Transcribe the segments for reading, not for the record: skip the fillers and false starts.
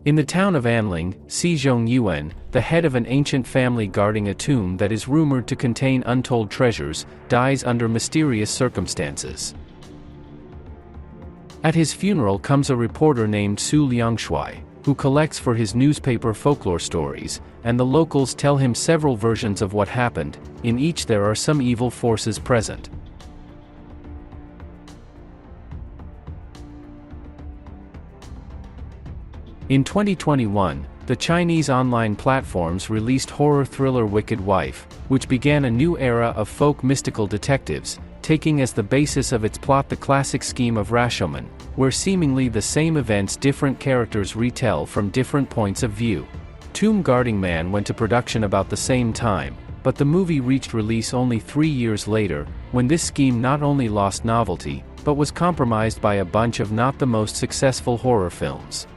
In the town of Anling, Xin-Yuan, the head of an ancient family guarding a tomb that is rumored to contain untold treasures, dies under mysterious circumstances. At his funeral comes a reporter named Su Liangshui, who collects for his newspaper folklore stories, and the locals tell him several versions of what happened. In each there are some evil forces present. In 2021, the Chinese online platforms released horror thriller Wicked Wife, which began a new era of folk mystical detectives, taking as the basis of its plot the classic scheme of Rashomon, where seemingly the same events different characters retell from different points of view. Tomb Guarding Man went to production about the same time, but the movie reached release only 3 years later, when this scheme not only lost novelty, but was compromised by a bunch of not the most successful horror films.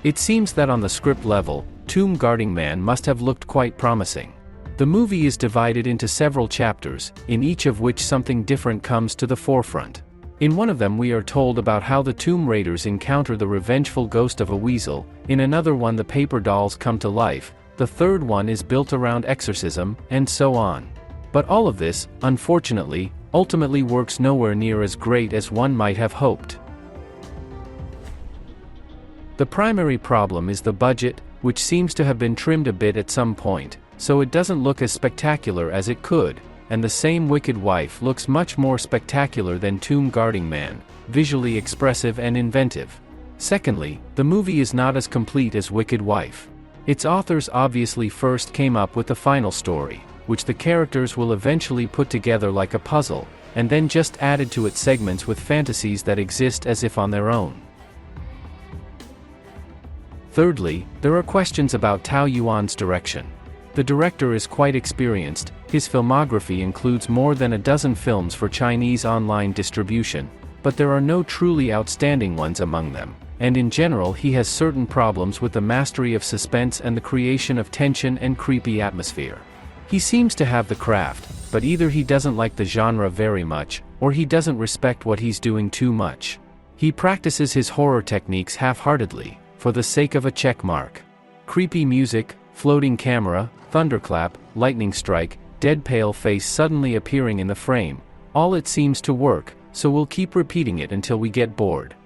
It seems that on the script level, Tomb Guarding Man must have looked quite promising. The movie is divided into several chapters, in each of which something different comes to the forefront. In one of them we are told about how the tomb raiders encounter the revengeful ghost of a weasel, in another one the paper dolls come to life, the third one is built around exorcism, and so on. But all of this, unfortunately, ultimately works nowhere near as great as one might have hoped. The primary problem is the budget, which seems to have been trimmed a bit at some point, so it doesn't look as spectacular as it could, and the same Wicked Wife looks much more spectacular than Tomb Guarding Man, visually expressive and inventive. Secondly, the movie is not as complete as Wicked Wife. Its authors obviously first came up with the final story, which the characters will eventually put together like a puzzle, and then just added to its segments with fantasies that exist as if on their own. Thirdly, there are questions about Tao Yuan's direction. The director is quite experienced, his filmography includes more than a dozen films for Chinese online distribution, but there are no truly outstanding ones among them, and in general he has certain problems with the mastery of suspense and the creation of tension and creepy atmosphere. He seems to have the craft, but either he doesn't like the genre very much, or he doesn't respect what he's doing too much. He practices his horror techniques half-heartedly, for the sake of a check mark. Creepy music, floating camera, thunderclap, lightning strike, dead pale face suddenly appearing in the frame, all it seems to work, so we'll keep repeating it until we get bored.